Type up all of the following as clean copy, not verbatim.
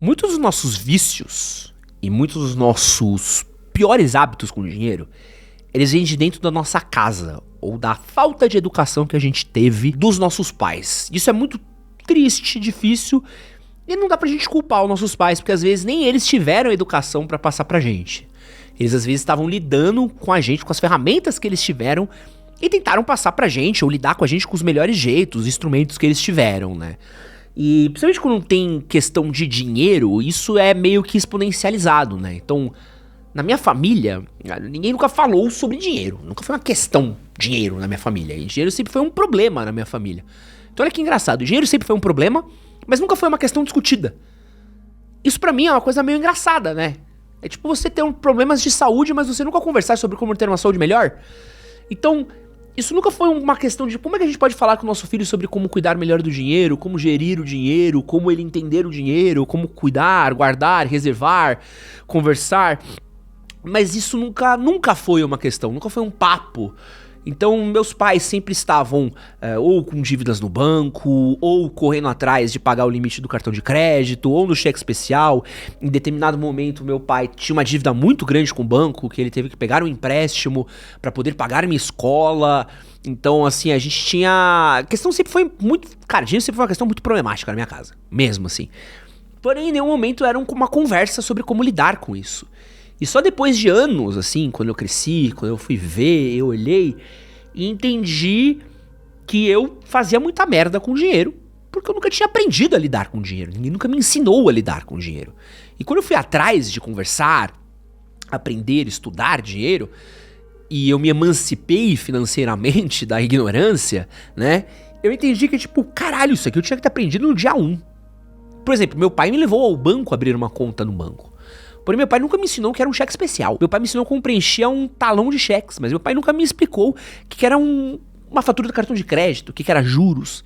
Muitos dos nossos vícios e muitos dos nossos piores hábitos com dinheiro, eles vêm de dentro da nossa casa ou da falta de educação que a gente teve dos nossos pais. Isso é muito triste, difícil e não dá pra gente culpar os nossos pais, porque às vezes nem eles tiveram educação pra passar pra gente. Eles às vezes estavam lidando com a gente, com as ferramentas que eles tiveram e tentaram passar pra gente ou lidar com a gente com os melhores jeitos, os instrumentos que eles tiveram, né? E principalmente quando tem questão de dinheiro, isso é meio que exponencializado, né? Então, na minha família, ninguém nunca falou sobre dinheiro. Nunca foi uma questão dinheiro na minha família. E dinheiro sempre foi um problema na minha família. Então olha que engraçado, dinheiro sempre foi um problema, mas nunca foi uma questão discutida. Isso pra mim é uma coisa meio engraçada, né? É tipo você ter problemas de saúde, mas você nunca conversar sobre como ter uma saúde melhor. Então, isso nunca foi uma questão de como é que a gente pode falar com o nosso filho sobre como cuidar melhor do dinheiro, como gerir o dinheiro, como ele entender o dinheiro, como cuidar, guardar, reservar, conversar. Mas isso nunca foi uma questão, nunca foi um papo. Então meus pais sempre estavam ou com dívidas no banco, ou correndo atrás de pagar o limite do cartão de crédito, ou no cheque especial. Em determinado momento meu pai tinha uma dívida muito grande com o banco, que ele teve que pegar um empréstimo para poder pagar minha escola. Então assim, a gente tinha... A questão sempre foi muito... Cara, dinheiro sempre foi uma questão muito problemática na minha casa, mesmo assim. Porém, em nenhum momento era uma conversa sobre como lidar com isso. E só depois de anos, assim, quando eu cresci, quando eu fui ver, eu olhei e entendi que eu fazia muita merda com dinheiro, porque eu nunca tinha aprendido a lidar com dinheiro, ninguém nunca me ensinou a lidar com dinheiro. E quando eu fui atrás de conversar, aprender, estudar dinheiro, e eu me emancipei financeiramente da ignorância, né, eu entendi que, tipo, caralho, isso aqui eu tinha que ter aprendido no dia 1. Por exemplo, meu pai me levou ao banco abrir uma conta no banco. Porém, meu pai nunca me ensinou que era um cheque especial. Meu pai me ensinou como preencher um talão de cheques, mas meu pai nunca me explicou que era uma fatura do cartão de crédito, que era juros.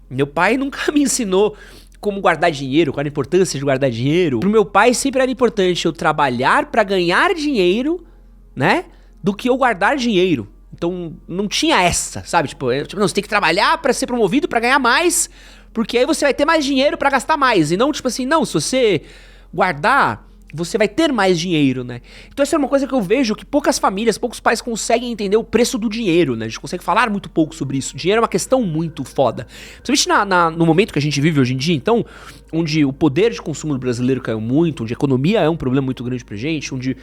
Meu pai nunca me ensinou como guardar dinheiro, qual a importância de guardar dinheiro. Pro meu pai sempre era importante eu trabalhar pra ganhar dinheiro, né, do que eu guardar dinheiro. Então não tinha essa, sabe? Tipo, não, você tem que trabalhar pra ser promovido, pra ganhar mais, porque aí você vai ter mais dinheiro pra gastar mais. E não tipo assim, não, se você guardar, você vai ter mais dinheiro, né? Então essa é uma coisa que eu vejo que poucas famílias, poucos pais conseguem entender o preço do dinheiro, né? A gente consegue falar muito pouco sobre isso. Dinheiro é uma questão muito foda. Principalmente no momento que a gente vive hoje em dia, então, onde o poder de consumo do brasileiro caiu muito, onde a economia é um problema muito grande pra gente, onde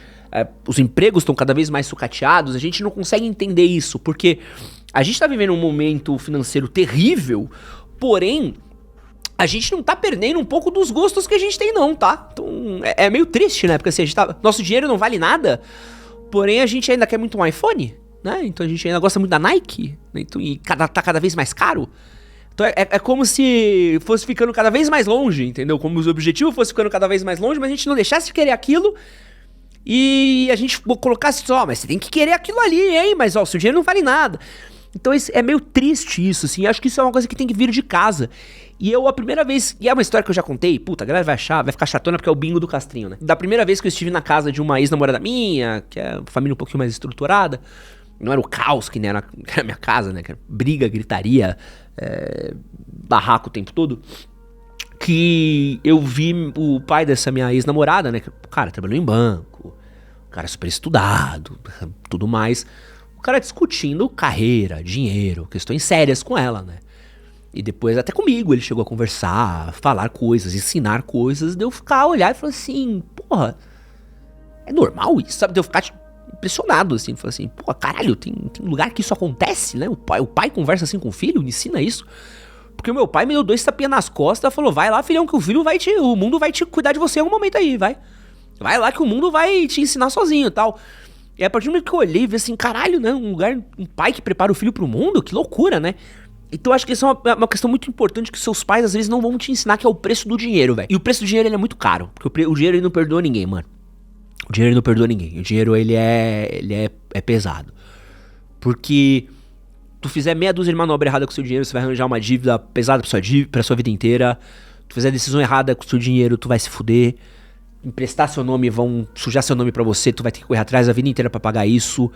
os empregos estão cada vez mais sucateados, a gente não consegue entender isso, porque a gente tá vivendo um momento financeiro terrível, porém a gente não tá perdendo um pouco dos gostos que a gente tem não, tá? Então é meio triste, né? Porque assim, nosso dinheiro não vale nada, porém a gente ainda quer muito um iPhone, né? Então a gente ainda gosta muito da Nike, né? Então, e tá cada vez mais caro. Então é como se fosse ficando cada vez mais longe, entendeu? Como os objetivos fossem ficando cada vez mais longe, mas a gente não deixasse de querer aquilo e a gente colocasse só, mas você tem que querer aquilo ali, hein? Mas ó, seu dinheiro não vale nada. Então é meio triste isso, assim, acho que isso é uma coisa que tem que vir de casa. E eu, a primeira vez, e é uma história que eu já contei, puta, a galera vai ficar chatona porque é o bingo do Castrinho, né? Da primeira vez que eu estive na casa de uma ex-namorada minha, que é uma família um pouquinho mais estruturada, não era o caos que nem era a minha casa, né? Que era briga, gritaria, barraco o tempo todo, que eu vi o pai dessa minha ex-namorada, né? Que, cara, trabalhou em banco, cara super estudado, tudo mais. O cara discutindo carreira, dinheiro, questões sérias com ela, né? E depois até comigo ele chegou a conversar, falar coisas, ensinar coisas, de eu ficar, olhar e falar assim, porra, é normal isso, sabe? De eu ficar impressionado, assim, falar assim, porra, caralho, tem lugar que isso acontece, né? O pai conversa assim com o filho, ensina isso. Porque o meu pai me deu 2 tapinhas nas costas e falou, vai lá, filhão, que o mundo vai te cuidar de você em algum momento aí, vai. Vai lá que o mundo vai te ensinar sozinho e tal. E a partir do momento que eu olhei e vi assim, caralho, né? Um pai que prepara o filho pro mundo, que loucura, né? Então eu acho que isso é uma questão muito importante que seus pais às vezes não vão te ensinar, que é o preço do dinheiro, velho. E o preço do dinheiro, ele é muito caro, porque o dinheiro ele não perdoa ninguém, mano. O dinheiro ele não perdoa ninguém. O dinheiro ele é pesado. Porque tu fizer meia dúzia de manobra errada com o seu dinheiro, você vai arranjar uma dívida pesada pra sua vida inteira. Tu fizer decisão errada com o seu dinheiro, tu vai se fuder. Emprestar seu nome, vão sujar seu nome pra você, tu vai ter que correr atrás a vida inteira pra pagar isso.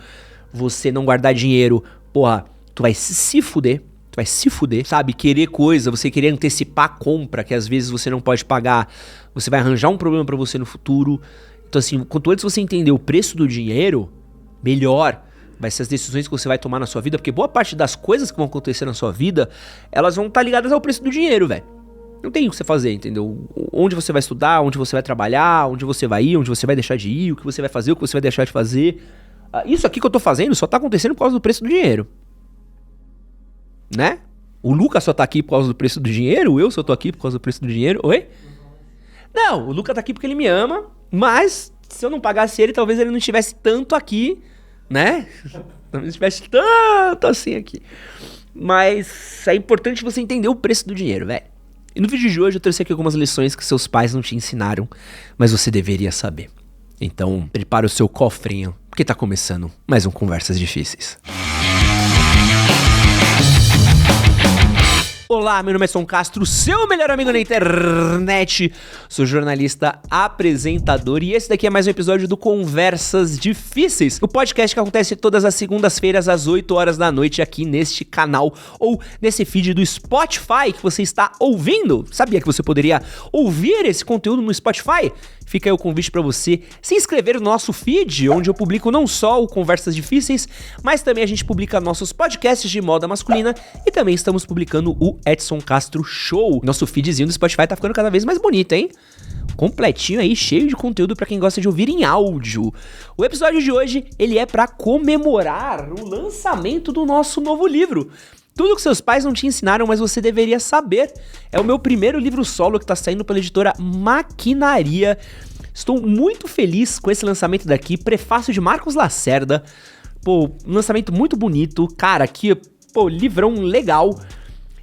Você não guardar dinheiro, porra, tu vai se fuder. vai se fuder, sabe? Querer coisa, você querer antecipar a compra, que às vezes você não pode pagar, você vai arranjar um problema pra você no futuro. Então assim, quanto antes você entender o preço do dinheiro, melhor vai ser as decisões que você vai tomar na sua vida, porque boa parte das coisas que vão acontecer na sua vida, elas vão estar ligadas ao preço do dinheiro, velho. Não tem o que você fazer, entendeu? Onde você vai estudar, onde você vai trabalhar, onde você vai ir, onde você vai deixar de ir, o que você vai fazer, o que você vai deixar de fazer. Isso aqui que eu tô fazendo só tá acontecendo por causa do preço do dinheiro. Né? O Lucas só tá aqui por causa do preço do dinheiro, eu só tô aqui por causa do preço do dinheiro. Oi? Não, o Lucas tá aqui porque ele me ama, mas se eu não pagasse ele, talvez ele não estivesse tanto aqui, né? Talvez não estivesse tanto assim aqui. Mas é importante você entender o preço do dinheiro, velho. E no vídeo de hoje eu trouxe aqui algumas lições que seus pais não te ensinaram, mas você deveria saber. Então, prepara o seu cofrinho, porque tá começando mais um Conversas Difíceis. Olá, meu nome é Edson Castro, seu melhor amigo na internet. Sou jornalista, apresentador e esse daqui é mais um episódio do Conversas Difíceis, o podcast que acontece todas as segundas-feiras às 8 horas da noite aqui neste canal ou nesse feed do Spotify que você está ouvindo. Sabia que você poderia ouvir esse conteúdo no Spotify? Fica aí o convite para você se inscrever no nosso feed, onde eu publico não só o Conversas Difíceis, mas também a gente publica nossos podcasts de moda masculina e também estamos publicando o Edson Castro Show. Nosso feedzinho do Spotify tá ficando cada vez mais bonito, hein? Completinho aí, cheio de conteúdo para quem gosta de ouvir em áudio. O episódio de hoje, ele é para comemorar o lançamento do nosso novo livro. Tudo que seus pais não te ensinaram, mas você deveria saber. É o meu primeiro livro solo que tá saindo pela editora Maquinaria. Estou muito feliz com esse lançamento daqui. Prefácio de Marcos Lacerda. Pô, um lançamento muito bonito. Cara, aqui, pô, livrão legal.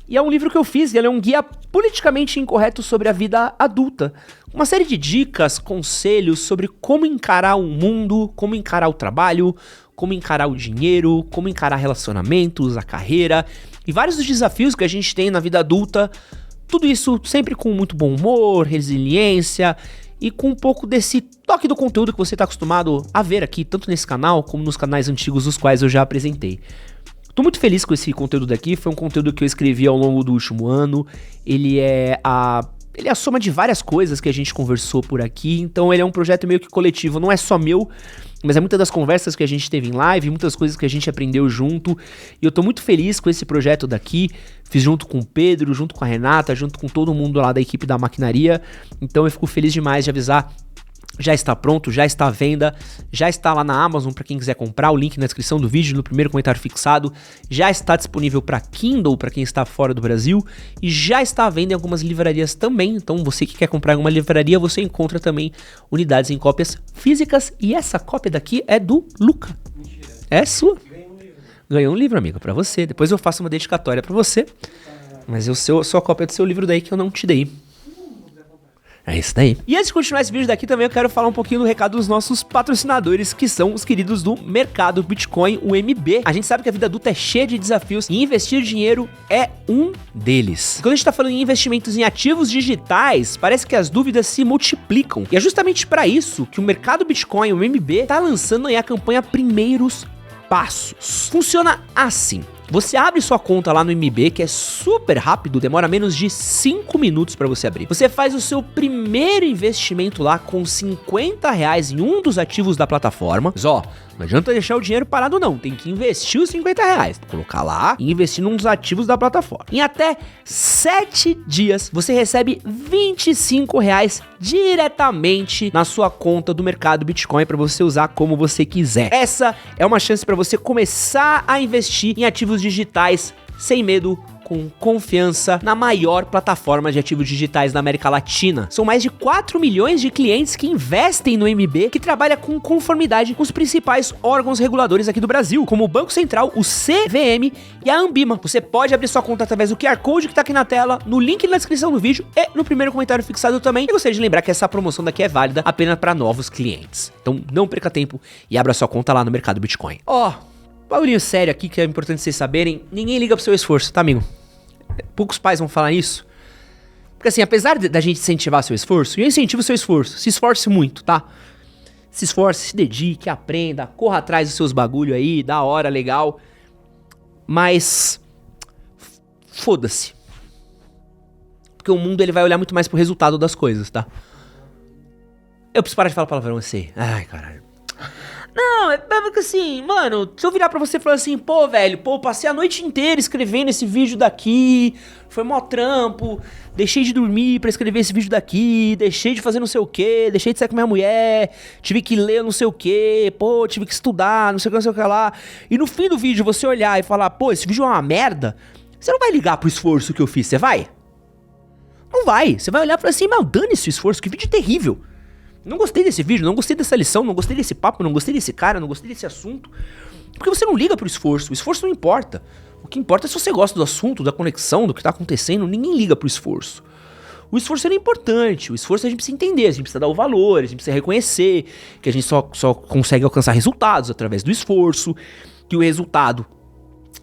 E é um livro que eu fiz, ele é um guia politicamente incorreto sobre a vida adulta. Uma série de dicas, conselhos sobre como encarar o mundo, como encarar o trabalho, como encarar o dinheiro, como encarar relacionamentos, a carreira e vários dos desafios que a gente tem na vida adulta. Tudo isso sempre com muito bom humor, resiliência e com um pouco desse toque do conteúdo que você está acostumado a ver aqui, tanto nesse canal como nos canais antigos dos quais eu já apresentei. Tô muito feliz com esse conteúdo daqui, foi um conteúdo que eu escrevi ao longo do último ano. Ele é a soma de várias coisas que a gente conversou por aqui, então ele é um projeto meio que coletivo, não é só meu, mas é muitas das conversas que a gente teve em live, muitas coisas que a gente aprendeu junto, e eu tô muito feliz com esse projeto daqui. Fiz junto com o Pedro, junto com a Renata, junto com todo mundo lá da equipe da Maquinaria, então eu fico feliz demais de avisar. Já está pronto, já está à venda, já está lá na Amazon para quem quiser comprar, o link na descrição do vídeo, no primeiro comentário fixado, já está disponível para Kindle para quem está fora do Brasil e já está à venda em algumas livrarias também, então você que quer comprar em uma livraria, você encontra também unidades em cópias físicas e essa cópia daqui é do Luca. Mentira. É sua. Ganhou um livro, amigo, para você, depois eu faço uma dedicatória para você, mas eu sou a cópia do seu livro daí que eu não te dei. É isso daí. E antes de continuar esse vídeo daqui, também eu quero falar um pouquinho do recado dos nossos patrocinadores, que são os queridos do Mercado Bitcoin, o MB. A gente sabe que a vida adulta é cheia de desafios e investir dinheiro é um deles. Quando a gente tá falando em investimentos em ativos digitais, parece que as dúvidas se multiplicam. E é justamente para isso que o Mercado Bitcoin, o MB, tá lançando aí a campanha Primeiros Passos. Funciona assim. Você abre sua conta lá no MB, que é super rápido, demora menos de 5 minutos para você abrir. Você faz o seu primeiro investimento lá com R$50 em um dos ativos da plataforma. Mas ó, não adianta deixar o dinheiro parado não, tem que investir os R$50. Colocar lá e investir num dos ativos da plataforma. Em até 7 dias, você recebe R$25 diretamente na sua conta do Mercado Bitcoin para você usar como você quiser. Essa é uma chance para você começar a investir em ativos digitais sem medo, com confiança, na maior plataforma de ativos digitais da América Latina. São mais de 4 milhões de clientes que investem no MB, que trabalha com conformidade com os principais órgãos reguladores aqui do Brasil, como o Banco Central, o CVM e a Anbima. Você pode abrir sua conta através do QR Code que tá aqui na tela, no link na descrição do vídeo e no primeiro comentário fixado também. Eu gostaria de lembrar que essa promoção daqui é válida apenas para novos clientes. Então não perca tempo e abra sua conta lá no Mercado Bitcoin. Bagulhinho sério aqui que é importante vocês saberem, ninguém liga pro seu esforço, tá, amigo? Poucos pais vão falar isso. Porque assim, apesar da gente incentivar seu esforço, eu incentivo o seu esforço, se esforce muito, tá? Se esforce, se dedique, aprenda, corra atrás dos seus bagulho aí, da hora, legal. Mas foda-se. Porque o mundo ele vai olhar muito mais pro resultado das coisas, tá? Eu preciso parar de falar palavrão assim. Ai, caralho. Não, é porque assim, mano, se eu virar pra você e falar assim, pô, velho, passei a noite inteira escrevendo esse vídeo daqui, foi mó trampo, deixei de dormir pra escrever esse vídeo daqui, deixei de fazer não sei o que, deixei de sair com minha mulher, tive que ler não sei o que, pô, tive que estudar, não sei o que lá. E no fim do vídeo você olhar e falar, pô, esse vídeo é uma merda, você não vai ligar pro esforço que eu fiz, você vai? Não vai, você vai olhar e falar assim, meu, dane-se o esforço, que vídeo terrível. Não gostei desse vídeo, não gostei dessa lição, não gostei desse papo, não gostei desse cara, não gostei desse assunto. Porque você não liga pro esforço, o esforço não importa. O que importa é se você gosta do assunto, da conexão, do que tá acontecendo, ninguém liga pro esforço. O esforço é importante, o esforço a gente precisa entender, a gente precisa dar o valor, a gente precisa reconhecer que a gente só consegue alcançar resultados através do esforço, que o resultado,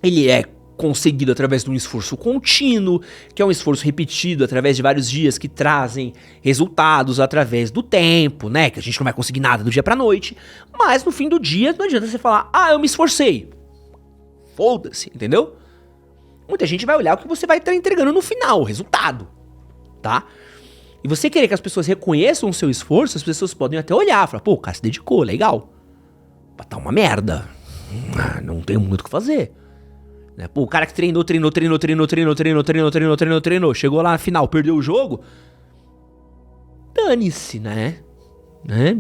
ele é conseguido através de um esforço contínuo, que é um esforço repetido através de vários dias que trazem resultados através do tempo, né? Que a gente não vai conseguir nada do dia pra noite, mas no fim do dia não adianta você falar, eu me esforcei. Foda-se, entendeu? Muita gente vai olhar o que você vai estar entregando no final, o resultado, tá? E você querer que as pessoas reconheçam o seu esforço, as pessoas podem até olhar, falar, pô, o cara se dedicou, legal. Mas tá uma merda. Não tem muito o que fazer. Pô, o cara que treinou, chegou lá na final, perdeu o jogo, dane-se, né?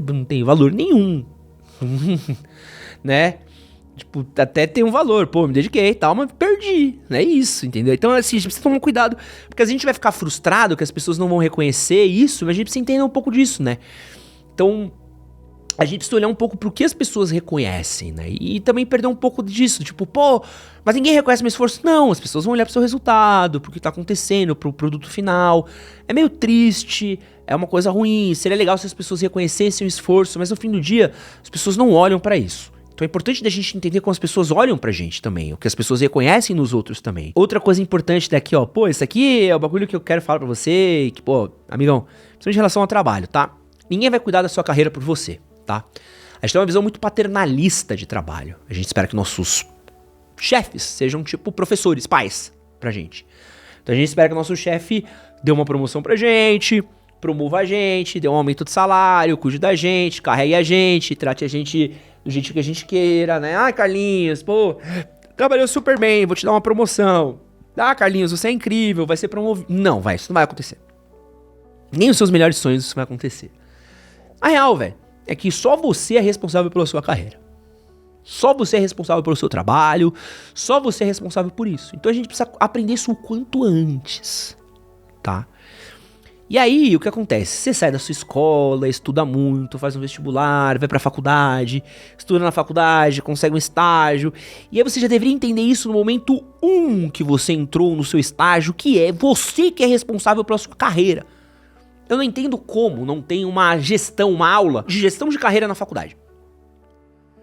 Não tem valor nenhum, né? Tipo, até tem um valor, pô, me dediquei e tal, mas perdi, é isso, entendeu? Então, assim, a gente precisa tomar cuidado, porque a gente vai ficar frustrado que as pessoas não vão reconhecer isso, mas a gente precisa entender um pouco disso, né? Então, a gente precisa olhar um pouco pro que as pessoas reconhecem, né? E também perder um pouco disso, tipo, pô, mas ninguém reconhece meu esforço. Não, as pessoas vão olhar pro seu resultado, pro que tá acontecendo, pro produto final. É meio triste, é uma coisa ruim. Seria legal se as pessoas reconhecessem o esforço, mas no fim do dia, as pessoas não olham pra isso. Então é importante da gente entender como as pessoas olham pra gente também, o que as pessoas reconhecem nos outros também. Outra coisa importante daqui, ó, pô, isso aqui é o bagulho que eu quero falar pra você, que, pô, amigão, principalmente em relação ao trabalho, tá? Ninguém vai cuidar da sua carreira por você. Tá? A gente tem uma visão muito paternalista de trabalho. A gente espera que nossos chefes sejam tipo professores, pais pra gente. Então a gente espera que o nosso chefe dê uma promoção pra gente, promova a gente, dê um aumento de salário, cuide da gente, carregue a gente, trate a gente do jeito que a gente queira, né? Ai, Carlinhos, pô, trabalhou super bem, vou te dar uma promoção. Carlinhos, você é incrível, vai ser promovido. Não, isso não vai acontecer. Nem os seus melhores sonhos isso vai acontecer. A real, velho, é que só você é responsável pela sua carreira. Só você é responsável pelo seu trabalho, só você é responsável por isso. Então a gente precisa aprender isso o quanto antes, tá? E aí, o que acontece? Você sai da sua escola, estuda muito, faz um vestibular, vai pra faculdade, estuda na faculdade, consegue um estágio, e aí você já deveria entender isso no momento 1 que você entrou no seu estágio, que é você que é responsável pela sua carreira. Eu não entendo como não tem uma gestão, uma aula de gestão de carreira na faculdade.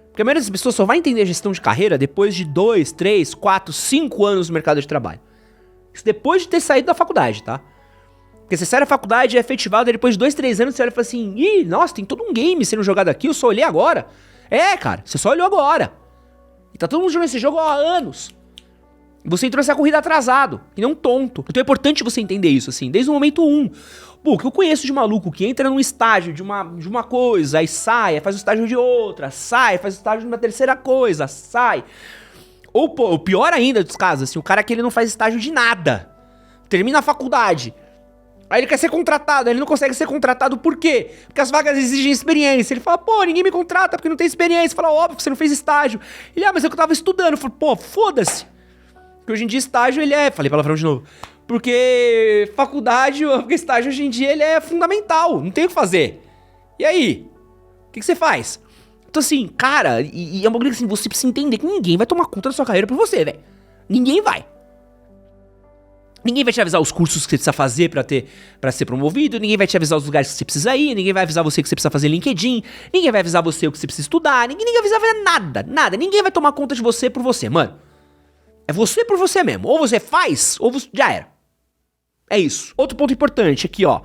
Porque a maioria das pessoas só vai entender a gestão de carreira depois de 2, 3, 4, 5 anos no mercado de trabalho. Isso depois de ter saído da faculdade, tá? Porque você sai da faculdade, é efetivado, e depois de 2, 3 anos você olha e fala assim, ih, nossa, tem todo um game sendo jogado aqui, eu só olhei agora. Cara, você só olhou agora. E tá todo mundo jogando esse jogo há anos. Você entrou nessa corrida atrasado, e não tonto. Então é importante você entender isso, assim, desde o momento 1. Pô, o que eu conheço de maluco que entra num estágio de uma coisa, aí sai, faz o estágio de outra, sai, faz o estágio de uma terceira coisa, sai. Ou, pô, o pior ainda dos casos, assim, o cara que ele não faz estágio de nada. Termina a faculdade. Aí ele quer ser contratado, aí ele não consegue ser contratado por quê? Porque as vagas exigem experiência. Ele fala, pô, ninguém me contrata porque não tem experiência. Fala, óbvio que você não fez estágio. Ele, mas é que eu tava estudando. Eu falo, pô, foda-se. Porque hoje em dia estágio ele é... Falei palavrão de novo. Porque porque estágio hoje em dia ele é fundamental. Não tem o que fazer. E aí? O que você faz? Então assim, cara, e é uma coisa assim, você precisa entender que ninguém vai tomar conta da sua carreira por você, velho. Ninguém vai. Ninguém vai te avisar os cursos que você precisa fazer pra ser promovido, ninguém vai te avisar os lugares que você precisa ir, ninguém vai avisar você que você precisa fazer LinkedIn, ninguém vai avisar você o que você precisa estudar, ninguém vai avisar nada, ninguém vai tomar conta de você por você, mano. É você por você mesmo, ou você faz, ou você... já era. É isso. Outro ponto importante aqui, ó,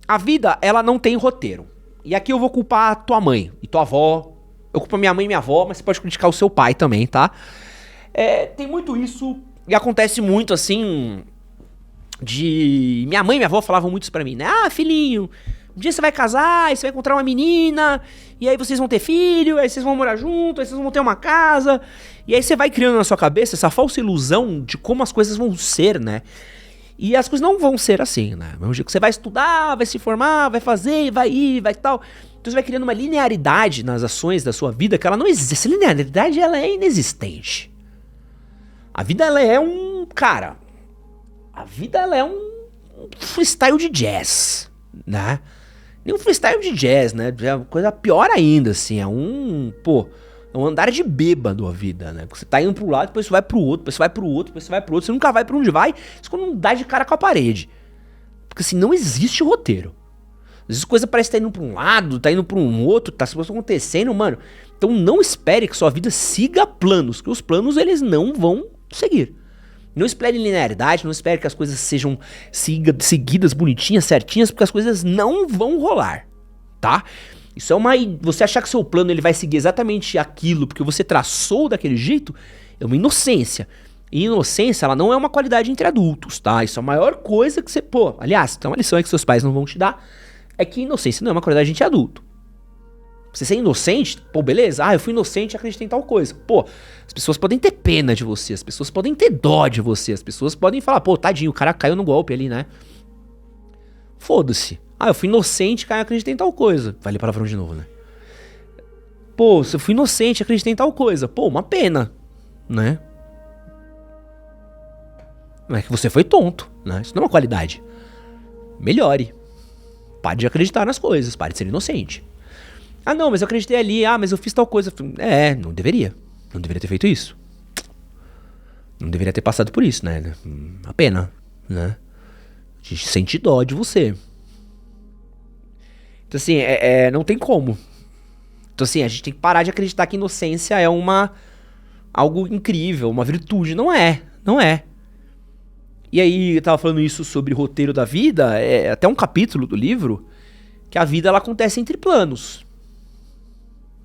a vida, ela não tem roteiro, e aqui eu vou culpar a tua mãe e tua avó, eu culpo a minha mãe e minha avó, mas você pode criticar o seu pai também, tá? Tem muito isso, e acontece muito, assim... Minha mãe e minha avó falavam muito isso pra mim, né? Ah, filhinho, um dia você vai casar, aí você vai encontrar uma menina, e aí vocês vão ter filho, aí vocês vão morar junto, aí vocês vão ter uma casa. E aí você vai criando na sua cabeça essa falsa ilusão de como as coisas vão ser, né? E as coisas não vão ser assim, né? Mesmo jeito que você vai estudar, vai se formar, vai fazer, vai ir, vai tal. Então você vai criando uma linearidade nas ações da sua vida que ela não existe. Essa linearidade, ela é inexistente. A vida, ela é cara, a vida, ela é um freestyle de jazz, né? Nem um freestyle de jazz, né? É uma coisa pior ainda, assim. É um andar de bêbado a vida, né? Você tá indo pro lado, depois você vai pro outro, depois você vai pro outro, depois você vai pro outro. Você nunca vai pra onde vai, isso quando não dá de cara com a parede. Porque assim, não existe roteiro. Às vezes a coisa parece que tá indo pra um lado, tá indo pra um outro, tá acontecendo, mano. Então não espere que sua vida siga planos, que os planos, eles não vão seguir. Não espere linearidade, não espere que as coisas sejam seguidas, bonitinhas, certinhas, porque as coisas não vão rolar, tá? Isso é você achar que seu plano ele vai seguir exatamente aquilo porque você traçou daquele jeito, é uma inocência. E inocência, ela não é uma qualidade entre adultos, tá? Isso é a maior coisa que você... aliás, tem uma lição aí que seus pais não vão te dar, é que inocência não é uma qualidade entre adulto. Você ser inocente, beleza, eu fui inocente e acreditei em tal coisa. As pessoas podem ter pena de você, as pessoas podem ter dó de você, as pessoas podem falar, tadinho, o cara caiu no golpe ali, né? Foda-se. Eu fui inocente, cara, acreditei em tal coisa. Falei palavrão de novo, né? Se eu fui inocente, acreditei em tal coisa. Uma pena, né? Não é que você foi tonto, né? Isso não é uma qualidade. Melhore. Pare de acreditar nas coisas, pare de ser inocente. Não, mas eu acreditei ali, mas eu fiz tal coisa. Não deveria. Não deveria ter feito isso. Não deveria ter passado por isso, né? Uma pena, né? A gente sente dó de você. Então assim, não tem como. Então assim, a gente tem que parar de acreditar que inocência é algo incrível, uma virtude. Não é. E aí, eu tava falando isso sobre o roteiro da vida, até um capítulo do livro, que a vida ela acontece entre planos.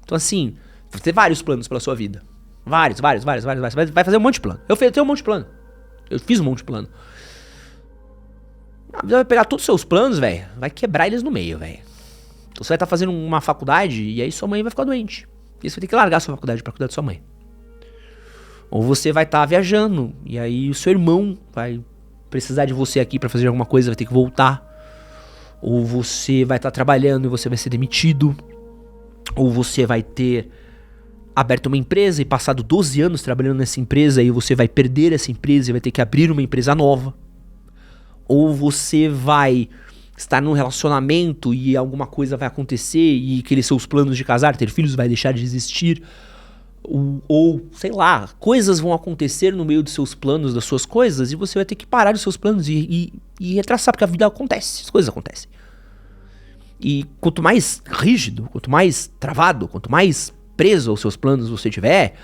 Então assim, você tem vários planos pela sua vida. Vários. Vai fazer um monte de plano. Eu tenho um monte de plano. Eu fiz um monte de plano. A vida vai pegar todos os seus planos, velho, vai quebrar eles no meio, velho. Então você vai estar fazendo uma faculdade e aí sua mãe vai ficar doente. E você vai ter que largar a sua faculdade pra cuidar da sua mãe. Ou você vai estar viajando e aí o seu irmão vai precisar de você aqui pra fazer alguma coisa, vai ter que voltar. Ou você vai estar trabalhando e você vai ser demitido. Ou você vai ter aberto uma empresa e passado 12 anos trabalhando nessa empresa e você vai perder essa empresa e vai ter que abrir uma empresa nova. Ou você vai estar num relacionamento e alguma coisa vai acontecer e aqueles seus planos de casar, ter filhos vai deixar de existir. Ou sei lá, coisas vão acontecer no meio dos seus planos, das suas coisas, e você vai ter que parar os seus planos e retraçar, porque a vida acontece, as coisas acontecem. E quanto mais rígido, quanto mais travado, quanto mais preso aos seus planos você tiver,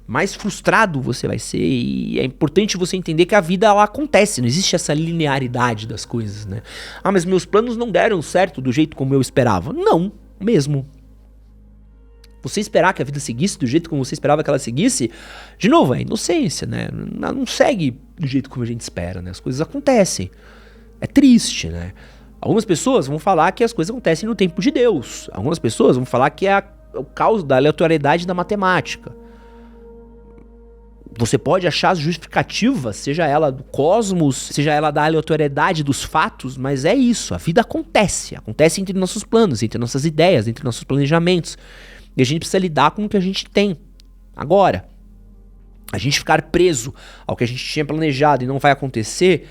mais frustrado você vai ser. E é importante você entender que a vida ela acontece, não existe essa linearidade das coisas, né? Mas meus planos não deram certo do jeito como eu esperava. Não, mesmo. Você esperar que a vida seguisse do jeito como você esperava que ela seguisse, de novo, é inocência, né? Não segue do jeito como a gente espera, né? As coisas acontecem. É triste, né? Algumas pessoas vão falar que as coisas acontecem no tempo de Deus. Algumas pessoas vão falar que é o caos da aleatoriedade da matemática. Você pode achar as justificativas, seja ela do cosmos, seja ela da aleatoriedade dos fatos, mas é isso, a vida acontece entre nossos planos, entre nossas ideias, entre nossos planejamentos. E a gente precisa lidar com o que a gente tem. Agora, a gente ficar preso ao que a gente tinha planejado e não vai acontecer,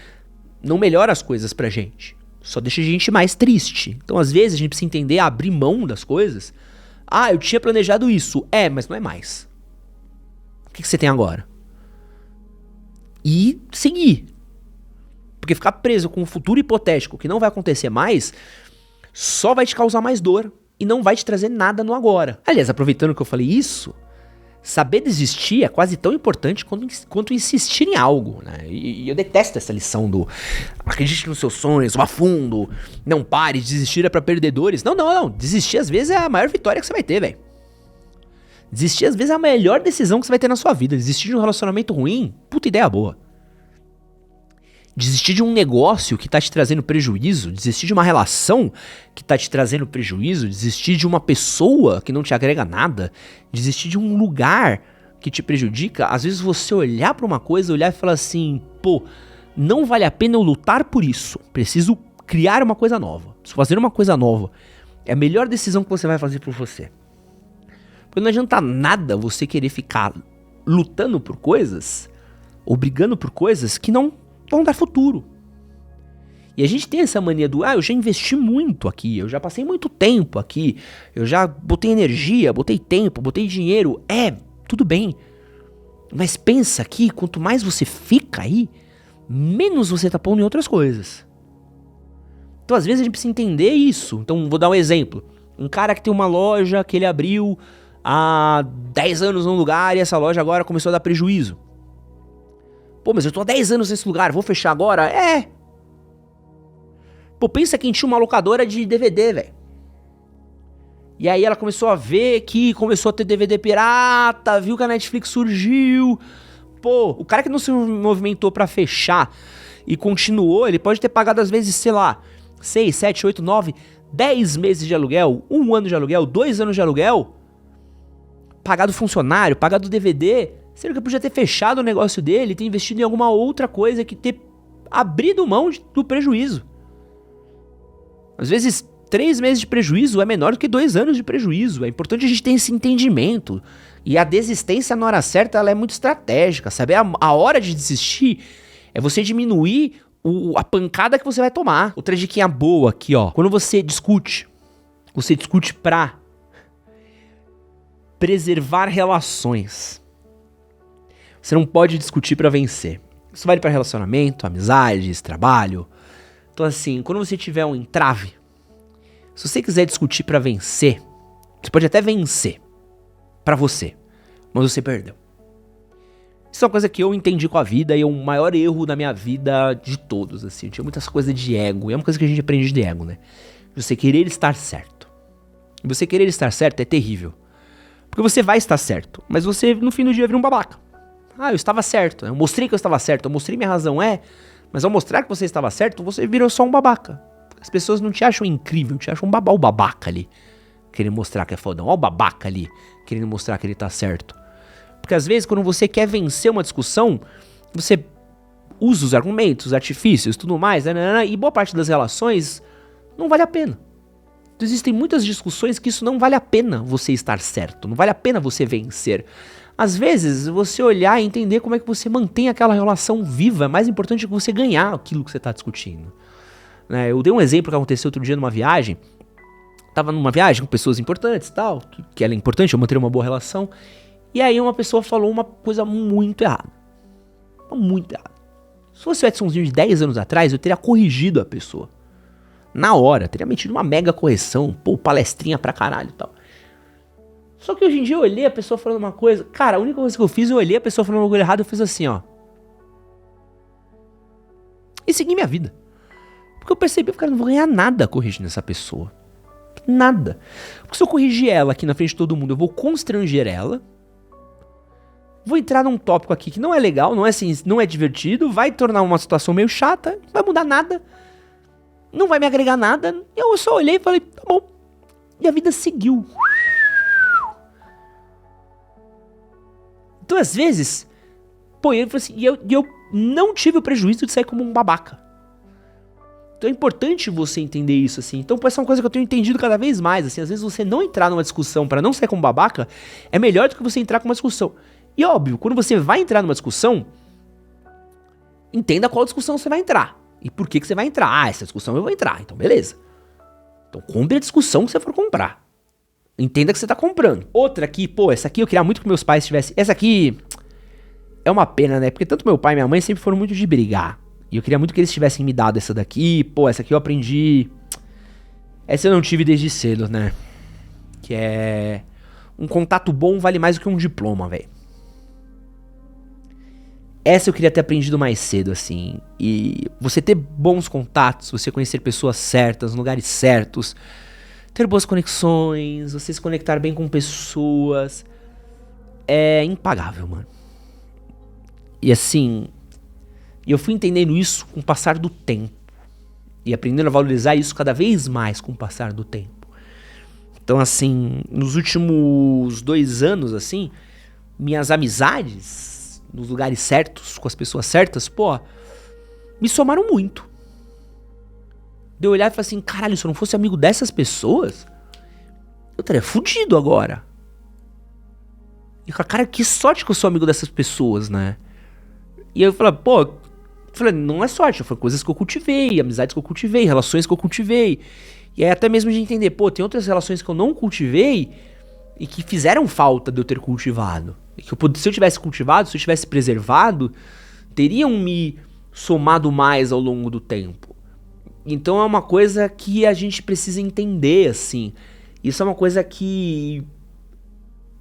não melhora as coisas pra gente. Só deixa a gente mais triste. Então, às vezes, a gente precisa entender, abrir mão das coisas. Eu tinha planejado isso. Mas não é mais. O que você tem agora? E seguir. Porque ficar preso com um futuro hipotético que não vai acontecer mais, só vai te causar mais dor e não vai te trazer nada no agora. Aliás, aproveitando que eu falei isso, saber desistir é quase tão importante quanto insistir em algo, né? E eu detesto essa lição do acredite nos seus sonhos, vá fundo, não pare, desistir é pra perdedores. Não. Desistir às vezes é a maior vitória que você vai ter, velho. Desistir às vezes é a melhor decisão que você vai ter na sua vida. Desistir de um relacionamento ruim, puta ideia boa. Desistir de um negócio que tá te trazendo prejuízo, desistir de uma relação que tá te trazendo prejuízo, desistir de uma pessoa que não te agrega nada, desistir de um lugar que te prejudica. Às vezes você olhar pra uma coisa, olhar e falar assim, pô, não vale a pena eu lutar por isso. Preciso criar uma coisa nova. Preciso fazer uma coisa nova. É a melhor decisão que você vai fazer por você. Porque não adianta nada você querer ficar lutando por coisas, ou brigando por coisas que não vão dar futuro. E a gente tem essa mania do, eu já investi muito aqui, eu já passei muito tempo aqui, eu já botei energia, botei tempo, botei dinheiro. Tudo bem. Mas pensa que quanto mais você fica aí, menos você tá pondo em outras coisas. Então às vezes a gente precisa entender isso. Então vou dar um exemplo. Um cara que tem uma loja que ele abriu há 10 anos num lugar e essa loja agora começou a dar prejuízo. Pô, mas eu tô há 10 anos nesse lugar, vou fechar agora? Pô, pensa quem tinha uma locadora de DVD, velho. E aí ela começou a ver que começou a ter DVD pirata, viu que a Netflix surgiu. Pô, o cara que não se movimentou pra fechar e continuou, ele pode ter pagado às vezes, sei lá, 6, 7, 8, 9, 10 meses de aluguel, 1 ano de aluguel, 2 anos de aluguel, pagado funcionário, pagado DVD, sendo que podia ter fechado o negócio dele, ter investido em alguma outra coisa, que ter abrido mão do prejuízo. Às vezes 3 meses de prejuízo é menor do que 2 anos de prejuízo. É importante a gente ter esse entendimento. E a desistência na hora certa, ela é muito estratégica, sabe? A hora de desistir é você diminuir a pancada que você vai tomar. Outra diquinha boa aqui, ó. Quando você discute pra preservar relações. Você não pode discutir pra vencer. Isso vale pra relacionamento, amizades, trabalho. Então assim, quando você tiver um entrave, se você quiser discutir pra vencer, você pode até vencer pra você, mas você perdeu. Isso é uma coisa que eu entendi com a vida e é o maior erro da minha vida de todos, assim. Eu tinha muitas coisas de ego, e é uma coisa que a gente aprende de ego, né? Você querer estar certo. E você querer estar certo é terrível. Porque você vai estar certo, mas você no fim do dia vira um babaca. Eu estava certo, eu mostrei que eu estava certo, eu mostrei minha razão, mas ao mostrar que você estava certo, você virou só um babaca. As pessoas não te acham incrível, te acham o babaca ali, querendo mostrar que é fodão. Olha o babaca ali, querendo mostrar que ele tá certo. Porque às vezes quando você quer vencer uma discussão, você usa os argumentos, artifícios, tudo mais, e boa parte das relações não vale a pena. Então, existem muitas discussões que isso não vale a pena você estar certo, não vale a pena você vencer. Às vezes, você olhar e entender como é que você mantém aquela relação viva é mais importante que você ganhar aquilo que você está discutindo. Eu dei um exemplo que aconteceu outro dia numa viagem. Tava numa viagem com pessoas importantes e tal, que era importante eu manter uma boa relação. E aí uma pessoa falou uma coisa muito errada. Muito errada. Se fosse o Edsonzinho de 10 anos atrás, eu teria corrigido a pessoa. Na hora, teria metido uma mega correção, palestrinha pra caralho e tal. Só que hoje em dia eu olhei a pessoa falando uma coisa. Cara, a única coisa que eu fiz, eu olhei a pessoa falando uma coisa errada, eu fiz assim, ó. E segui minha vida. Porque eu percebi, cara, eu não vou ganhar nada corrigindo essa pessoa. Nada. Porque se eu corrigir ela aqui na frente de todo mundo, eu vou constranger ela. Vou entrar num tópico aqui que não é legal, não é assim, não é divertido, vai tornar uma situação meio chata, não vai mudar nada. Não vai me agregar nada. Eu só olhei e falei, tá bom. E a vida seguiu. Então, às vezes, eu falei assim, eu não tive o prejuízo de sair como um babaca. Então é importante você entender isso, assim. Então, essa é uma coisa que eu tenho entendido cada vez mais, assim. Às vezes você não entrar numa discussão pra não sair como babaca é melhor do que você entrar com uma discussão. E óbvio, quando você vai entrar numa discussão, entenda qual discussão você vai entrar. E por que você vai entrar. Essa discussão eu vou entrar, então beleza. Então compre a discussão que você for comprar. Entenda que você tá comprando. Outra aqui, essa aqui eu queria muito que meus pais tivessem. Essa aqui é uma pena, né? Porque tanto meu pai e minha mãe sempre foram muito de brigar. E eu queria muito que eles tivessem me dado essa daqui. Essa aqui eu aprendi. Essa eu não tive desde cedo, né? Que é... Um contato bom vale mais do que um diploma, velho. Essa eu queria ter aprendido mais cedo, assim. E você ter bons contatos, você conhecer pessoas certas, lugares certos, ter boas conexões, você se conectar bem com pessoas, é impagável, mano. E assim, E eu fui entendendo isso com o passar do tempo. E aprendendo a valorizar isso cada vez mais com o passar do tempo. Então, assim, nos últimos 2 anos, assim, minhas amizades, nos lugares certos, com as pessoas certas, pô, me somaram muito. De eu olhar e falar assim, caralho, se eu não fosse amigo dessas pessoas, eu estaria fudido agora. E cara, que sorte que eu sou amigo dessas pessoas, né? E aí eu falei, não é sorte, foi coisas que eu cultivei, amizades que eu cultivei, relações que eu cultivei. E aí até mesmo de entender, tem outras relações que eu não cultivei e que fizeram falta de eu ter cultivado. E que se eu tivesse cultivado, se eu tivesse preservado, teriam me somado mais ao longo do tempo. Então é uma coisa que a gente precisa entender, assim. Isso é uma coisa que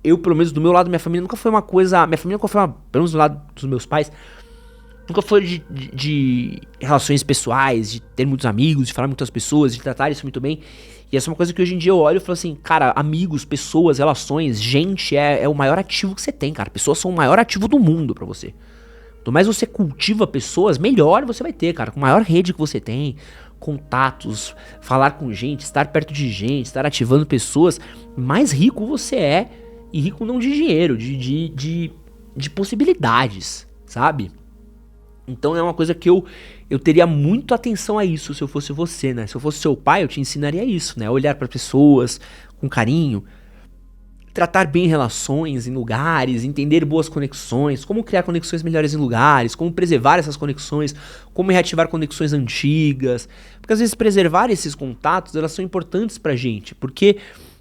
eu, pelo menos do meu lado, minha família nunca foi uma coisa... Minha família nunca foi pelo menos do lado dos meus pais, nunca foi de relações pessoais, de ter muitos amigos, de falar com muitas pessoas, de tratar isso muito bem. E essa é uma coisa que hoje em dia eu olho e falo assim, cara, amigos, pessoas, relações, gente é o maior ativo que você tem, cara. Pessoas são o maior ativo do mundo pra você. Quanto mais você cultiva pessoas, melhor você vai ter, cara. Com maior rede que você tem, contatos, falar com gente, estar perto de gente, estar ativando pessoas, mais rico você é. E rico não de dinheiro, de possibilidades, sabe? Então é uma coisa que eu teria muito atenção a isso se eu fosse você, né? Se eu fosse seu pai, eu te ensinaria isso, né? Olhar para pessoas com carinho, tratar bem relações em lugares, entender boas conexões, como criar conexões melhores em lugares, como preservar essas conexões, como reativar conexões antigas. Porque às vezes preservar esses contatos, elas são importantes pra gente, porque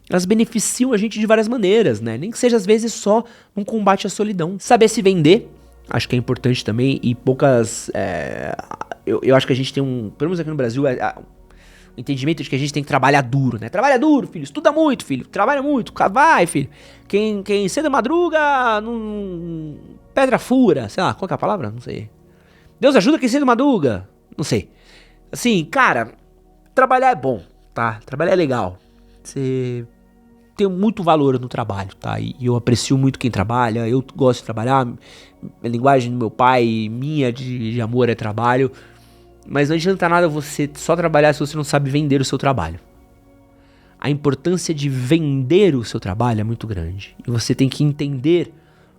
elas beneficiam a gente de várias maneiras, né? Nem que seja às vezes só um combate à solidão. Saber se vender, acho que é importante também, e poucas... Eu acho que a gente tem pelo menos aqui no Brasil, o entendimento de que a gente tem que trabalhar duro, né? Trabalha duro, filho, estuda muito, filho, trabalha muito, vai, filho. Quem cedo madruga, pedra fura, sei lá, qual que é a palavra? Não sei. Deus ajuda quem cedo madruga, não sei. Assim, cara, trabalhar é bom, tá? Trabalhar é legal. Você tem muito valor no trabalho, tá? E eu aprecio muito quem trabalha, eu gosto de trabalhar, a linguagem do meu pai, minha de amor é trabalho, mas não adianta nada você só trabalhar se você não sabe vender o seu trabalho. A importância de vender o seu trabalho é muito grande, e você tem que entender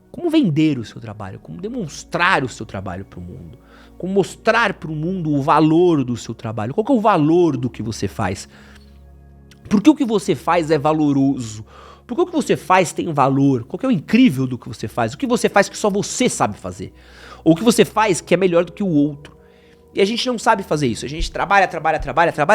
como vender o seu trabalho, como demonstrar o seu trabalho para o mundo, como mostrar para o mundo o valor do seu trabalho, qual que é o valor do que você faz. Porque o que você faz é valoroso. Porque o que você faz tem um valor. Qual que é o incrível do que você faz? O que você faz que só você sabe fazer? Ou o que você faz que é melhor do que o outro? E a gente não sabe fazer isso. A gente trabalha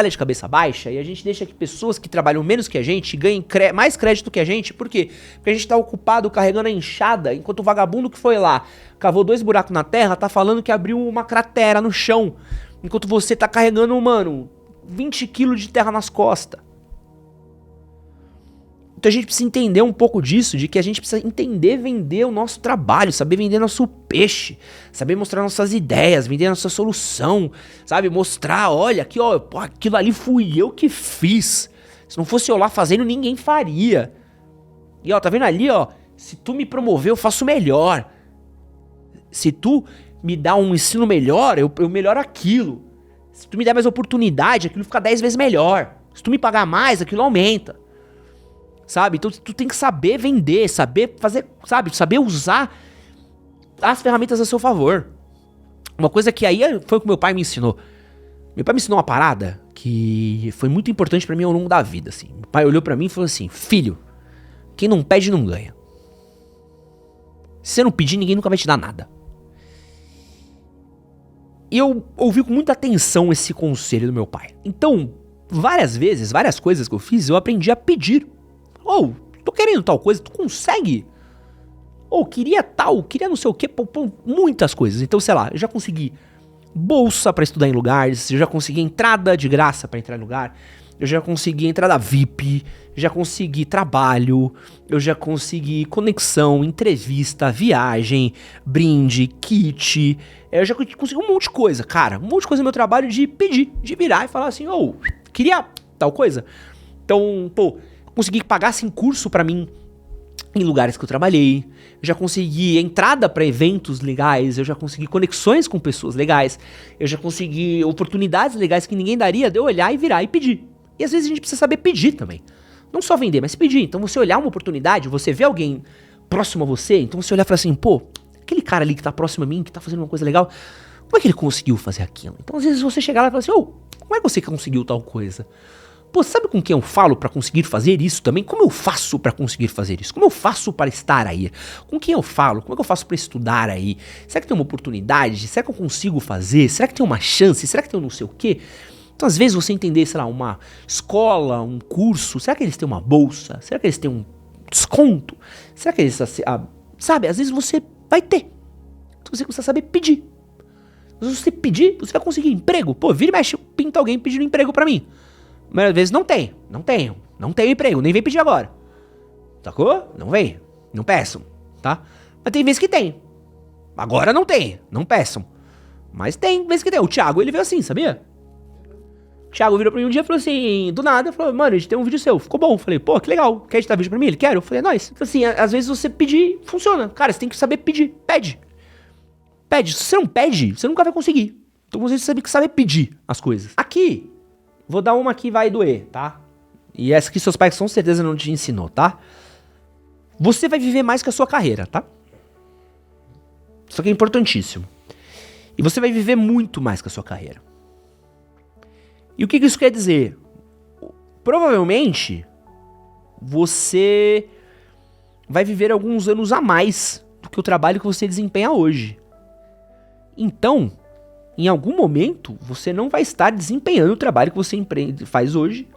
de cabeça baixa, e a gente deixa que pessoas que trabalham menos que a gente ganhem mais crédito que a gente. Por quê? Porque a gente tá ocupado carregando a enxada, enquanto o vagabundo que foi lá, cavou 2 buracos na terra, tá falando que abriu uma cratera no chão. Enquanto você tá carregando, 20 quilos de terra nas costas. Então a gente precisa entender um pouco disso, de que a gente precisa entender vender o nosso trabalho, saber vender nosso peixe, saber mostrar nossas ideias, vender nossa solução, sabe? Mostrar, olha, aqui ó, aquilo ali fui eu que fiz. Se não fosse eu lá fazendo, ninguém faria. E ó, tá vendo ali, ó? Se tu me promover, eu faço melhor. Se tu me dá um ensino melhor, eu melhoro aquilo. Se tu me der mais oportunidade, aquilo fica 10 vezes melhor. Se tu me pagar mais, aquilo aumenta. Sabe? Então tu tem que saber vender, saber fazer, sabe? Saber usar as ferramentas a seu favor. Uma coisa que aí foi o que meu pai me ensinou. Meu pai me ensinou uma parada que foi muito importante pra mim ao longo da vida, assim. Meu pai olhou pra mim e falou assim: filho, quem não pede não ganha. Se você não pedir, ninguém nunca vai te dar nada. E eu ouvi com muita atenção esse conselho do meu pai. Então, várias vezes, várias coisas que eu fiz, eu aprendi a pedir. Tô querendo tal coisa, tu consegue? Queria tal, queria não sei o que, muitas coisas. Então, sei lá, eu já consegui bolsa pra estudar em lugares, eu já consegui entrada de graça pra entrar em lugar, eu já consegui entrada VIP, já consegui trabalho, eu já consegui conexão, entrevista, viagem, brinde, kit, eu já consegui um monte de coisa, cara, um monte de coisa no meu trabalho de pedir, de virar e falar assim, queria tal coisa? Então, consegui que pagassem curso pra mim em lugares que eu trabalhei, eu já consegui entrada para eventos legais, eu já consegui conexões com pessoas legais, eu já consegui oportunidades legais que ninguém daria de eu olhar e virar e pedir. E às vezes a gente precisa saber pedir também. Não só vender, mas pedir. Então você olhar uma oportunidade, você vê alguém próximo a você, então você olhar e falar assim, pô, aquele cara ali que tá próximo a mim, que tá fazendo uma coisa legal, como é que ele conseguiu fazer aquilo? Então às vezes você chegar lá e falar assim, ô, como é que você conseguiu tal coisa? Pô, sabe com quem eu falo pra conseguir fazer isso também? Como eu faço pra conseguir fazer isso? Como eu faço para estar aí? Com quem eu falo? Como é que eu faço pra estudar aí? Será que tem uma oportunidade? Será que eu consigo fazer? Será que tem uma chance? Será que tem um não sei o quê? Então, às vezes, você entender, sei lá, uma escola, um curso, será que eles têm uma bolsa? Será que eles têm um desconto? Será que eles... sabe, às vezes você vai ter. Então, você precisa saber pedir. Se você pedir, você vai conseguir emprego. Pô, vira e mexe, pinta alguém pedindo emprego pra mim. Mas às vezes não tenho emprego, nem vem pedir agora. Sacou? Não vem, não peçam, tá? Mas tem vezes que tem. Agora não tem, não peçam. Mas tem vezes que tem. O Thiago, ele veio assim, sabia? O Thiago virou pra mim um dia e falou assim, do nada, falou, mano, a gente tem um vídeo seu, ficou bom. Eu falei, pô, que legal, quer editar vídeo pra mim? Ele quer? Eu falei, é nóis. Então assim, às vezes você pedir, funciona. Cara, você tem que saber pedir, pede. Pede, se você não pede, você nunca vai conseguir. Então você tem que saber pedir as coisas. Aqui... Vou dar uma que vai doer, tá? E essa que seus pais com certeza não te ensinou, tá? Você vai viver mais que a sua carreira, tá? Isso aqui é importantíssimo. E você vai viver muito mais que a sua carreira. E o que isso quer dizer? Provavelmente, você vai viver alguns anos a mais do que o trabalho que você desempenha hoje. Então... em algum momento, você não vai estar desempenhando o trabalho que você faz hoje,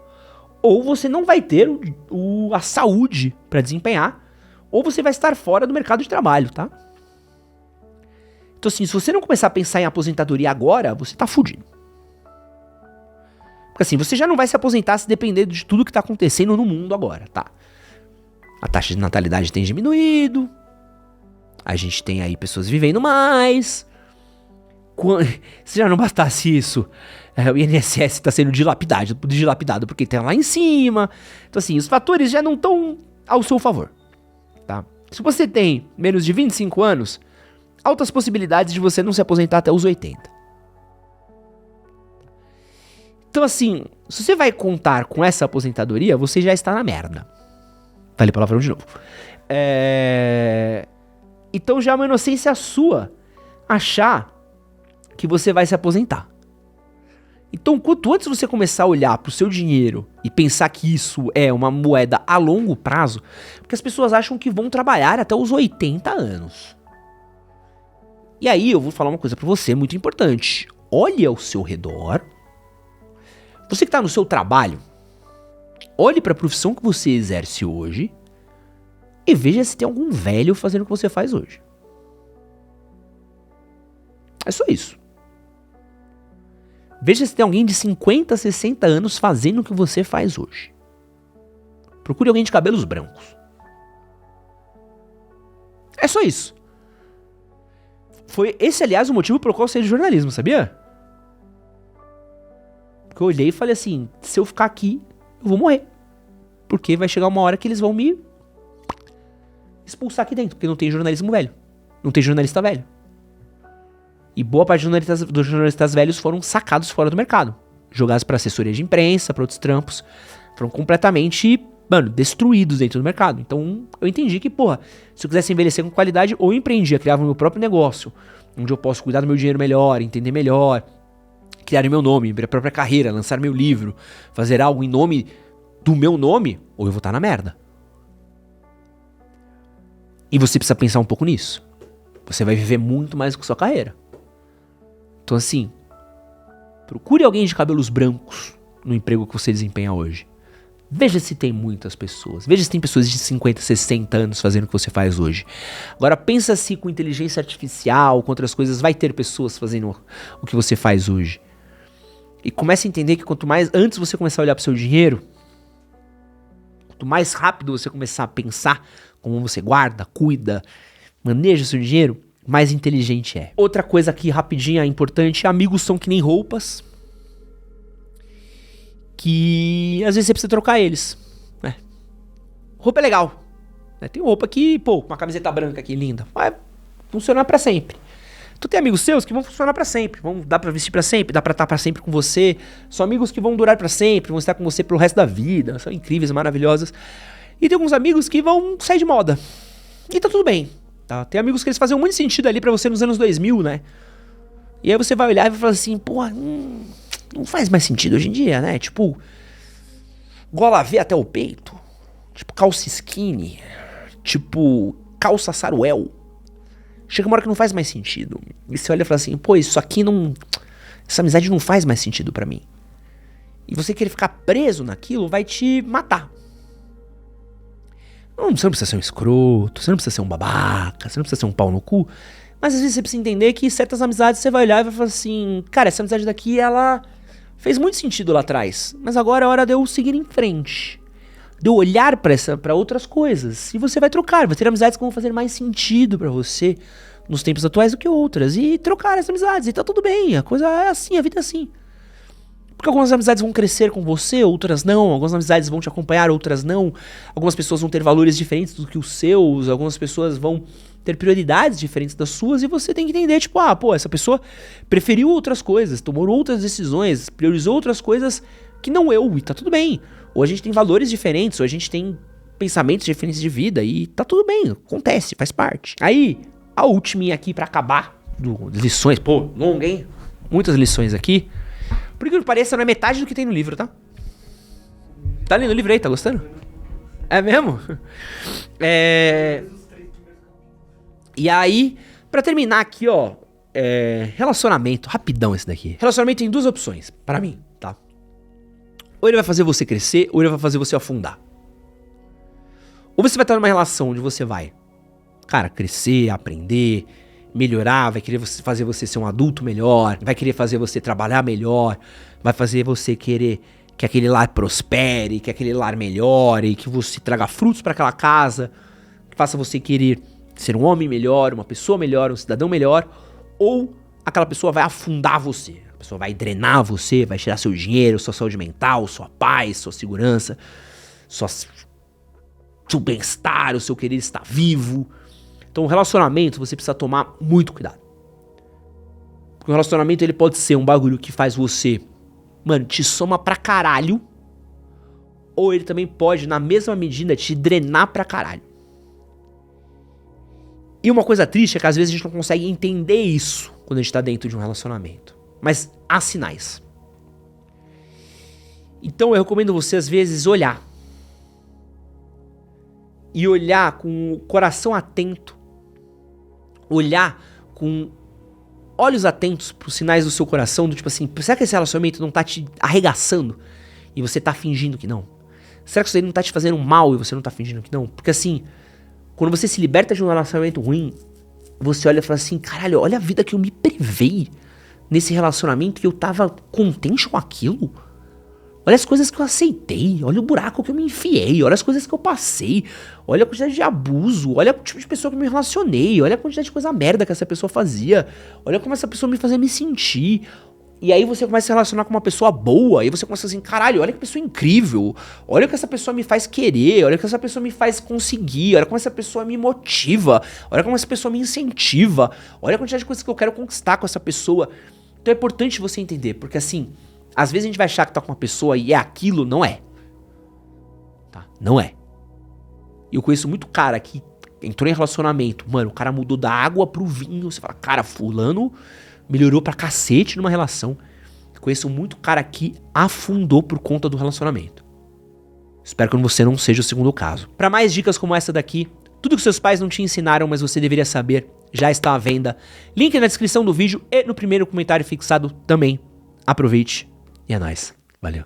ou você não vai ter a saúde para desempenhar, ou você vai estar fora do mercado de trabalho, tá? Então assim, se você não começar a pensar em aposentadoria agora, você tá fudido. Porque assim, você já não vai se aposentar se depender de tudo que tá acontecendo no mundo agora, tá? A taxa de natalidade tem diminuído, a gente tem aí pessoas vivendo mais... Se já não bastasse isso, o INSS está sendo dilapidado porque está lá em cima. Então assim, os fatores já não estão ao seu favor, tá? Se você tem menos de 25 anos, altas possibilidades de você não se aposentar até os 80. Então assim, se você vai contar com essa aposentadoria, você já está na merda. Falei palavrão de novo. Então já é uma inocência sua achar que você vai se aposentar. Então, quanto antes você começar a olhar pro seu dinheiro e pensar que isso é uma moeda a longo prazo, porque as pessoas acham que vão trabalhar até os 80 anos. E aí eu vou falar uma coisa pra você muito importante. Olhe ao seu redor. Você que tá no seu trabalho, olhe pra profissão que você exerce hoje e veja se tem algum velho fazendo o que você faz hoje. É só isso. Veja se tem alguém de 50, 60 anos fazendo o que você faz hoje. Procure alguém de cabelos brancos. É só isso. Foi esse, aliás, o motivo pelo qual eu saí de jornalismo, sabia? Porque eu olhei e falei assim, se eu ficar aqui, eu vou morrer. Porque vai chegar uma hora que eles vão me expulsar aqui dentro, porque não tem jornalismo velho. Não tem jornalista velho. E boa parte dos jornalistas velhos foram sacados fora do mercado. Jogados para assessoria de imprensa, para outros trampos. Foram completamente, destruídos dentro do mercado. Então, eu entendi que, se eu quisesse envelhecer com qualidade, ou eu empreendia, criava o meu próprio negócio, onde eu posso cuidar do meu dinheiro melhor, entender melhor, criar o meu nome, minha própria carreira, lançar meu livro, fazer algo em nome do meu nome, ou eu vou estar na merda. E você precisa pensar um pouco nisso. Você vai viver muito mais que sua carreira. Então assim, procure alguém de cabelos brancos no emprego que você desempenha hoje. Veja se tem muitas pessoas. Veja se tem pessoas de 50, 60 anos fazendo o que você faz hoje. Agora pensa se com inteligência artificial, com outras coisas, vai ter pessoas fazendo o que você faz hoje. E comece a entender que quanto mais antes você começar a olhar para o seu dinheiro, quanto mais rápido você começar a pensar como você guarda, cuida, maneja o seu dinheiro, mais inteligente é. Outra coisa aqui rapidinha importante, amigos são que nem roupas, que às vezes você precisa trocar eles, né? Roupa é legal, né? Tem roupa que, pô, uma camiseta branca aqui linda, vai funcionar pra sempre. Tu tem amigos seus que vão funcionar pra sempre, vão dar pra vestir pra sempre, dá pra estar pra sempre com você. São amigos que vão durar pra sempre, vão estar com você pelo resto da vida, são incríveis, maravilhosos. E tem alguns amigos que vão sair de moda. E tá tudo bem, tá? Tem amigos que eles faziam muito sentido ali pra você nos anos 2000, né? E aí você vai olhar e vai falar assim, pô, não faz mais sentido hoje em dia, né? Tipo, gola V até o peito, tipo calça skinny, tipo calça saruel. Chega uma hora que não faz mais sentido. E você olha e fala assim, pô, isso aqui não... Essa amizade não faz mais sentido pra mim. E você querer ficar preso naquilo vai te matar. Não, você não precisa ser um escroto, você não precisa ser um babaca, você não precisa ser um pau no cu. Mas às vezes você precisa entender que certas amizades você vai olhar e vai falar assim, cara, essa amizade daqui, ela fez muito sentido lá atrás. Mas agora é hora de eu seguir em frente. De eu olhar pra outras coisas. E você vai trocar, vai ter amizades que vão fazer mais sentido pra você nos tempos atuais do que outras. E trocar essas amizades, e tá tudo bem, a coisa é assim, a vida é assim. Porque algumas amizades vão crescer com você, outras não. Algumas amizades vão te acompanhar, outras não. Algumas pessoas vão ter valores diferentes do que os seus. Algumas pessoas vão ter prioridades diferentes das suas. E você tem que entender, tipo, pô, essa pessoa preferiu outras coisas, tomou outras decisões, priorizou outras coisas que não eu, e tá tudo bem. Ou a gente tem valores diferentes, ou a gente tem pensamentos diferentes de vida, e tá tudo bem, acontece, faz parte. Aí, a última aqui pra acabar, lições, pô, longa, hein? Muitas lições aqui. Por que pareça, não é metade do que tem no livro, tá? Tá lendo o livro aí, tá gostando? É mesmo? E aí, pra terminar aqui, ó, relacionamento, rapidão esse daqui. Relacionamento tem duas opções, pra mim, tá? Ou ele vai fazer você crescer, ou ele vai fazer você afundar. Ou você vai estar numa relação onde você vai, cara, crescer, aprender, melhorar, vai querer fazer você ser um adulto melhor, vai querer fazer você trabalhar melhor, vai fazer você querer que aquele lar prospere, que aquele lar melhore, que você traga frutos para aquela casa, que faça você querer ser um homem melhor, uma pessoa melhor, um cidadão melhor, ou aquela pessoa vai afundar você. A pessoa vai drenar você, vai tirar seu dinheiro, sua saúde mental, sua paz, sua segurança, seu bem-estar, o seu querer estar vivo. Então, o relacionamento, você precisa tomar muito cuidado. Porque o relacionamento, ele pode ser um bagulho que faz você, mano, te soma pra caralho. Ou ele também pode, na mesma medida, te drenar pra caralho. E uma coisa triste é que às vezes a gente não consegue entender isso quando a gente tá dentro de um relacionamento. Mas há sinais. Então eu recomendo você às vezes olhar. E olhar com o coração atento. Olhar com olhos atentos pros sinais do seu coração. Do tipo assim, será que esse relacionamento não tá te arregaçando? E você tá fingindo que não? Será que isso aí não tá te fazendo mal e você não tá fingindo que não? Porque assim, quando você se liberta de um relacionamento ruim, você olha e fala assim, caralho, olha a vida que eu me privei nesse relacionamento, que eu tava contente com aquilo. Olha as coisas que eu aceitei, olha o buraco que eu me enfiei, olha as coisas que eu passei, olha a quantidade de abuso, olha o tipo de pessoa que eu me relacionei, olha a quantidade de coisa merda que essa pessoa fazia, olha como essa pessoa me fazia me sentir. E aí você começa a se relacionar com uma pessoa boa, e você começa assim, caralho, olha que pessoa incrível, olha o que essa pessoa me faz querer, olha o que essa pessoa me faz conseguir, olha como essa pessoa me motiva, olha como essa pessoa me incentiva, olha a quantidade de coisas que eu quero conquistar com essa pessoa. Então é importante você entender, porque assim, às vezes a gente vai achar que tá com uma pessoa e é aquilo, não é. Tá? Não é. E eu conheço muito cara que entrou em relacionamento, mano, o cara mudou da água pro vinho, você fala, cara, fulano melhorou pra cacete numa relação. Eu conheço muito cara que afundou por conta do relacionamento. Espero que você não seja o segundo caso. Pra mais dicas como essa daqui, tudo que seus pais não te ensinaram, mas você deveria saber, já está à venda. Link na descrição do vídeo e no primeiro comentário fixado também. Aproveite e é nóis. Valeu.